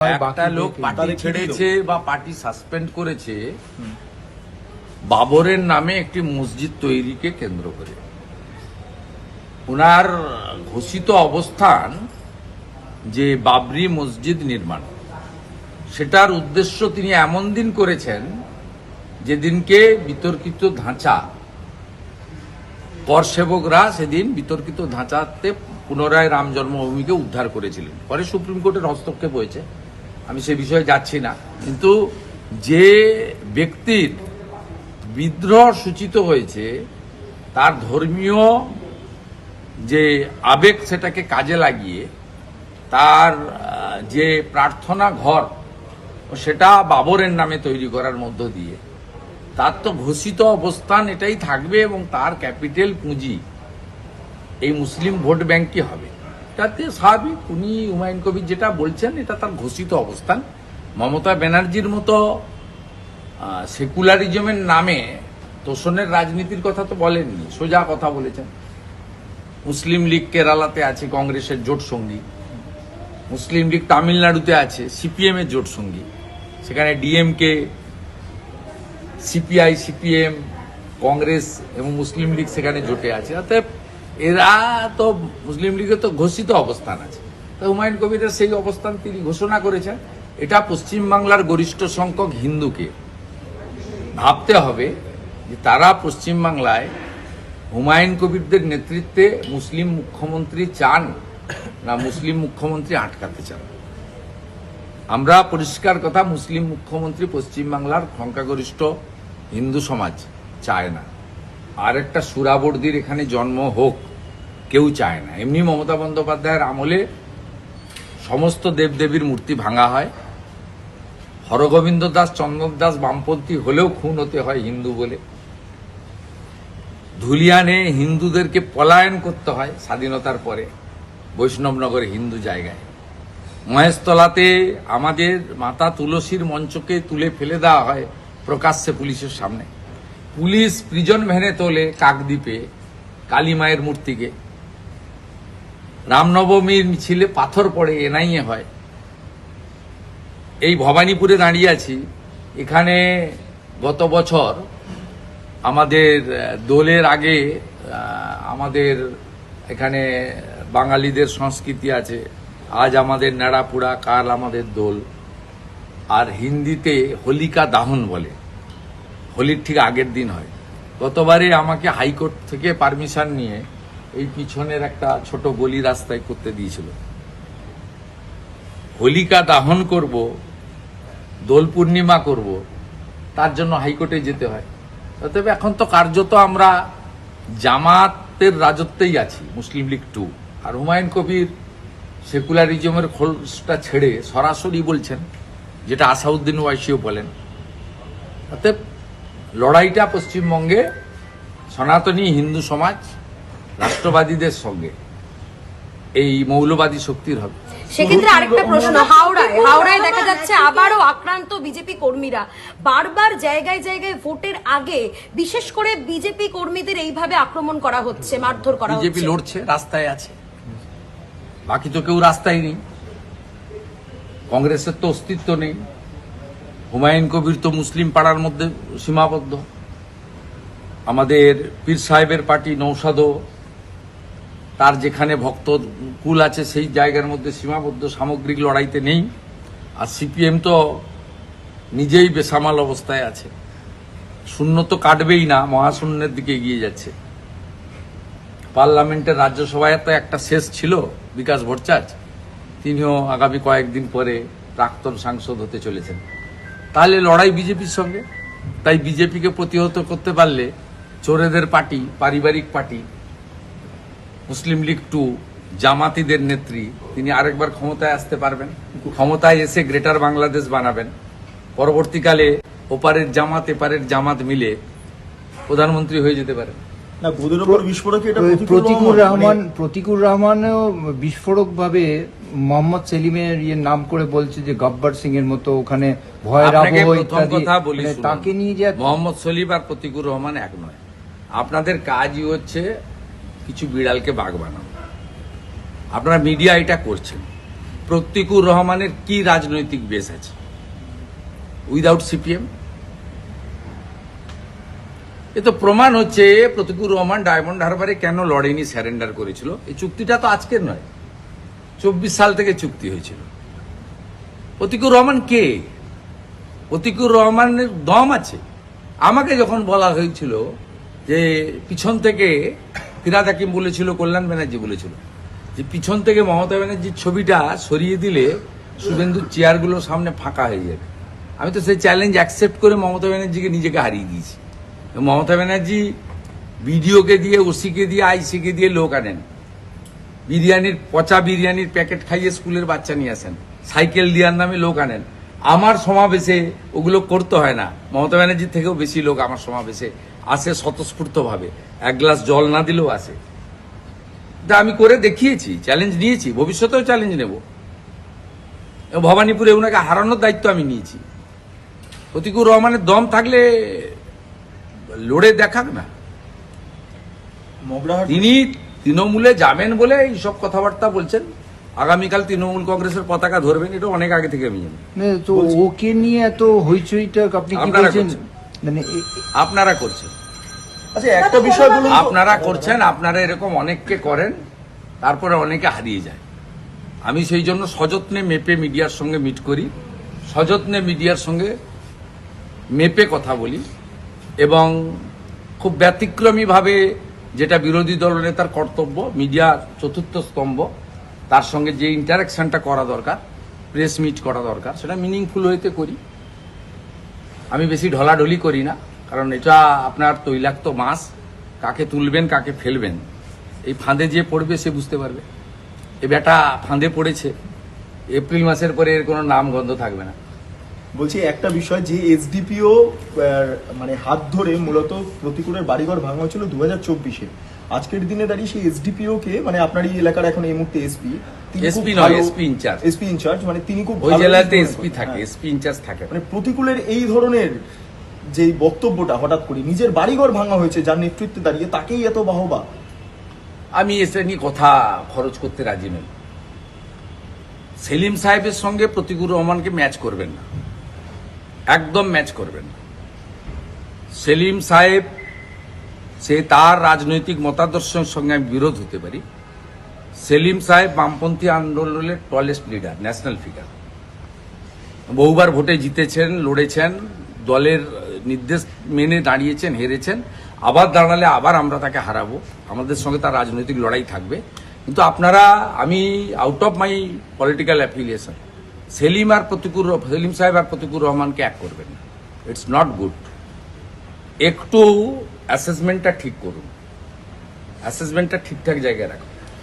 একটা লোক পার্টি ছেড়েছে বা পার্টি সাসপেন্ড করেছে বাবরের নামে একটি মসজিদ তৈরিকে কেন্দ্র করে। ওনার ঘোষিত অবস্থান যে বাবরি মসজিদ নির্মাণ, সেটার উদ্দেশ্য তিনি এমন দিন করেছেন যেদিনকে বিতর্কিত ধাঁচা, কর সেবকরা সেদিন বিতর্কিত ধাঁচাতে পুনরায় রাম জন্মভূমিকে উদ্ধার করেছিলেন। পরে সুপ্রিম কোর্টের হস্তক্ষেপ হয়েছে, আমি সে বিষয়ে যাচ্ছি না। কিন্তু যে ব্যক্তির বিদ্রোহ সূচিত হয়েছে তার ধর্মীয় যে আবেগ সেটাকে কাজে লাগিয়ে তার যে প্রার্থনা ঘর সেটা বাবরের নামে তৈরি করার মধ্য দিয়ে তার তো ঘোষিত অবস্থান এটাই থাকবে এবং তার ক্যাপিটাল পুঁজি এই মুসলিম ভোট ব্যাংকই হবে। তাতে স্বাভাবিক, উনি হুমায়ুন কবির যেটা বলছেন এটা তার ঘোষিত অবস্থান। মমতা ব্যানার্জির মতো সেকুলারিজমের নামে তোষণের রাজনীতির কথা তো বলেননি, সোজা কথা বলেছেন। মুসলিম লীগ কেরালাতে আছে কংগ্রেসের জোট সঙ্গী, মুসলিম লীগ তামিলনাড়ুতে আছে সিপিএম এর জোট সঙ্গী, সেখানে ডিএমকে, সিপিআই, সিপিএম, কংগ্রেস এবং মুসলিম লীগ সেখানে জোটে আছে। অতএব এরা তো মুসলিম লীগের তো ঘোষিত অবস্থান আছে। তো হুমায়ুন কবিরের সেই অবস্থান তিনি ঘোষণা করেছেন। এটা পশ্চিমবাংলার গরিষ্ঠ সংখ্যক হিন্দুকে ভাবতে হবে যে তারা পশ্চিমবাংলায় হুমায়ুন কবিরদের নেতৃত্বে মুসলিম মুখ্যমন্ত্রী চান না মুসলিম মুখ্যমন্ত্রী আটকাতে চান। আমরা পরিষ্কার কথা, মুসলিম মুখ্যমন্ত্রী পশ্চিমবাংলার সংখ্যাগরিষ্ঠ হিন্দু সমাজ চায় না। আর একটা সুরাবর্দির এখানে জন্ম হোক কেউ চায় না। এমনি মমতা বন্দ্যোপাধ্যায়ের আমলে সমস্ত দেবদেবীর মূর্তি ভাঙা হয়, হরগোবিন্দ দাস, চন্দন দাস বামপন্থী হলেও খুন হতে হয় হিন্দু বলে, ধুলিয়ানে হিন্দুদেরকে পলায়ন করতে হয় স্বাধীনতার পরে বৈষ্ণবনগরে হিন্দু জায়গায়, মহেশতলাতে আমাদের মাতা তুলসীর মঞ্চকে তুলে ফেলে দেওয়া হয় প্রকাশ্যে পুলিশের সামনে, পুলিশ প্রিজন ভ্যানে তোলে কাকদ্বীপে কালী মায়ের মূর্তিকে, রামনবমীর মিছিলে পাথর পড়ে এনআইএ হয়। এই ভবানীপুরে দাঁড়িয়ে আছি, এখানে গত বছর আমাদের দোলের আগে আমাদের এখানে বাঙালিদের সংস্কৃতি আছে, আজ আমাদের নেড়াপুড়া, কাল আমাদের দোল, আর হিন্দিতে হোলিকা দাহন বলে, হোলির ঠিক আগের দিন হয়। গতবারে আমাকে হাইকোর্ট থেকে পারমিশন নিয়ে এই পিছনের একটা ছোট গলি রাস্তায় করতে দিয়েছিল। হোলিকা দাহন করব, দোল পূর্ণিমা করব, তার জন্য হাইকোর্টে যেতে হয়। তবে এখন তো কার্যত আমরা জামাতের রাজত্বেই আছি, মুসলিম লীগ 2। আর হুমায়ুন কবির সেকুলারিজমের খোলসটা ছেড়ে সরাসরি বলছেন, যেটা আসাউদ্দিন ওয়াইসিও বলেন। অতএব লড়াইটা পশ্চিমবঙ্গে সনাতনী হিন্দু সমাজ রাষ্ট্রবাদীদের সঙ্গে এই মৌলবাদী শক্তির হবে। সেক্ষেত্রে আরেকটা প্রশ্ন, হাওড়ায় দেখা যাচ্ছে আবারও আক্রান্ত বিজেপি কর্মীরা। বারবার জায়গায় জায়গায় ভোটের আগে বিশেষ করে বিজেপি কর্মীদের এইভাবে আক্রমণ করা হচ্ছে, মারধর করা হচ্ছে। বিজেপি লড়ছে, রাস্তায় আছে, বাকি তো কেউ রাস্তায় নেই। কংগ্রেসের তো অস্তিত্ব নেই। হুমায়ুন কবির তো মুসলিম পাড়ার মধ্যে সীমাবদ্ধ। আমাদের পীর সাহেবের পার্টি নৌসাদও তার যেখানে ভক্ত কুল আছে সেই জায়গার মধ্যে সীমাবদ্ধ, সামগ্রিক লড়াইতে নেই। আর সিপিএম তো নিজেই বেসামাল অবস্থায় আছে, শূন্য তো কাটবেই না, মহাশূন্যের দিকে এগিয়ে যাচ্ছে। পার্লামেন্টের রাজ্যসভায় তো একটা শেষ ছিল বিকাশ ভট্টাচার্য, তিনিও আগামী কয়েকদিন পরে প্রাক্তন সাংসদ হতে চলেছেন। তাহলে লড়াই বিজেপির সঙ্গে। তাই বিজেপিকে প্রতিহত করতে পারলে চোরেদের পার্টি, পারিবারিক পার্টি মুসলিম লীগ 2, জামাতিদের নেত্রী, তিনি আরেকবার ক্ষমতায় আসতে পারবেন। ক্ষমতায় এসে গ্রেটার বাংলাদেশ বানাবেন। পরবর্তীকালে ওপারের জামাত এপারের জামাত মিলে প্রধানমন্ত্রী হয়ে যেতে পারেন। প্রতিকুর রহমানও বিস্ফোরক ভাবে মোহাম্মদ সেলিমের নাম করে বলছে যে গব্বর সিং এর মতো ওখানে ভয়ের আবহ ইত্যাদি। তাকে নিয়ে যে মোহাম্মদ সলিম আর প্রতিকুর রহমান এক নয়। আপনাদের কাজই হচ্ছে কিছু বিড়ালকে বাঘ বানানো। আপনারা মিডিয়া এটা করছেন। প্রতীকুর রহমানের কি রাজনৈতিক বেস আছে উইদাউট সিপিএম? এ তো প্রমাণ হচ্ছে প্রতীকুর রহমান ডায়মন্ড হারবারে কেন লড়েনি, স্যারেন্ডার করেছিল। এই চুক্তিটা তো আজকের নয়, 24 সাল থেকে চুক্তি হয়েছিল। প্রতীকুর রহমান কে? প্রতীকুর রহমানের দম আছে। আমাকে যখন বলা হয়েছিল যে পিছন থেকে ফিরাদ হাকিম বলেছিল, কল্যাণ ব্যানার্জি বলেছিল যে পিছন থেকে মমতা ব্যানার্জির ছবিটা সরিয়ে দিলে শুভেন্দুর চেয়ারগুলো সামনে ফাঁকা হয়ে যাবে, আমি তো সেই চ্যালেঞ্জ অ্যাকসেপ্ট করে মমতা ব্যানার্জিকে নিজেকে হারিয়ে দিয়েছি। মমতা ব্যানার্জি বিডিওকে দিয়ে, ওসিকে দিয়ে, আইসিকে দিয়ে লোক আনেন, বিরিয়ানির পচা বিরিয়ানির প্যাকেট খাইয়ে স্কুলের বাচ্চা নিয়ে আসেন, সাইকেল দেওয়ার নামে লোক আনেন। আমার সমাবেশে ওগুলো করতে হয় না, মমতা ব্যানার্জির থেকেও বেশি লোক আমার সমাবেশে আসে স্বতঃস্ফূর্তভাবে, এক গ্লাস জল না দিলেও আসে। তা আমি করে দেখিয়েছি, চ্যালেঞ্জ নিয়েছি, ভবিষ্যতেও চ্যালেঞ্জ নেব। ভবানীপুরে ওনাকে হারানোর দায়িত্ব আমি নিয়েছি। প্রতীকুর রহমানের দম থাকলে লড়ে দেখাক না। তিনি তৃণমূলে যাবেন বলে এইসব কথাবার্তা বলছেন। আগামীকাল তৃণমূল কংগ্রেসের পতাকা ধরবেন, এটা অনেক আগে থেকে আমি জানি। তো ওকে নিয়ে এত হইচইটা আপনি কি আপনারা বলছেন? করছেন। মানে আপনারা করছেন, আচ্ছা একটা বিষয় বলুন তো। আপনারা করছেন, আপনারা এরকম অনেককে করেন, তারপরে অনেকে হারিয়ে যায়। আমি সেই জন্য সযত্নে মেপে মিডিয়ার সঙ্গে মিট করি, সযত্নে মিডিয়ার সঙ্গে মেপে কথা বলি, এবং খুব ব্যতিক্রমীভাবে যেটা বিরোধী দলনেতার কর্তব্য, মিডিয়া চতুর্থ স্তম্ভ, তার সঙ্গে যে ইন্টারাকশনটা করা দরকার, প্রেস মিট করা দরকার, সেটা মিনিংফুল হইতে করি। আমি বেশি ঢলাঢলি করি না, কারণ এটা আপনার তৈলাক্ত মাছ, কাকে তুলবেন কাকে ফেলবেন এই ফাঁদে যে পড়বে সে বুঝতে পারবে। এ বেটা ফাঁদে পড়েছে, এপ্রিল মাসের পরে এর কোনো নাম গন্ধ থাকবে না। বলছি একটা বিষয়, যে এসডিপিও মানে হাত ধরে মূলত প্রতিকূলের বাড়িঘর ভাঙা হয়েছিল 2024-এ, আজকের দিনে দাঁড়িয়ে সেই এসডিপিও কে, মানে আপনার এই এলাকার এখন এই মুহূর্তে এসপি, এসপি নয়, এসপি ইনচার্জ। এসপি ইনচার্জ, মানে তিনি খুব ওই ভালো জেলাতে মনে এসপি করেন। থাকে, হ্যাঁ। এসপি ইনচার্জ থাকে। মানে প্রতিকূলের এই ধরনের যে বক্তব্যটা হঠাৎ করে, নিজের বাড়িঘর ভাঙা হয়েছে যার নেতৃত্বে দাঁড়িয়ে, তাকেই এত বাহবা। আমি এসে নিয়ে কথা খরচ করতে রাজি নই। সেলিম সাহেবের সঙ্গে প্রতীকুর রহমানকে ম্যাচ করবেন না, একদম ম্যাচ করবেন না। সেলিম সাহেব, সে তার রাজনৈতিক মতাদর্শের সঙ্গে আমি বিরোধ হতে পারি। সেলিম সাহেব বামপন্থী আন্দোলনের টলেস্ট লিডার, ন্যাশনাল ফিগার, বহুবার ভোটে জিতেছেন, লড়েছেন, দলের নির্দেশ মেনে দাঁড়িয়েছেন, হেরেছেন, আবার দাঁড়ালে আবার আমরা তাকে হারাবো, আমাদের সঙ্গে তার রাজনৈতিক লড়াই থাকবে। কিন্তু আপনারা, আমি out of my political affiliation, Salim Saheb আর প্রতীকুর রহমানকে এক করবেন না, ইটস নট গুড। একটু অ্যাসেসমেন্টটা ঠিক করুন, অ্যাসেসমেন্টটা ঠিকঠাক জায়গায় রাখুন।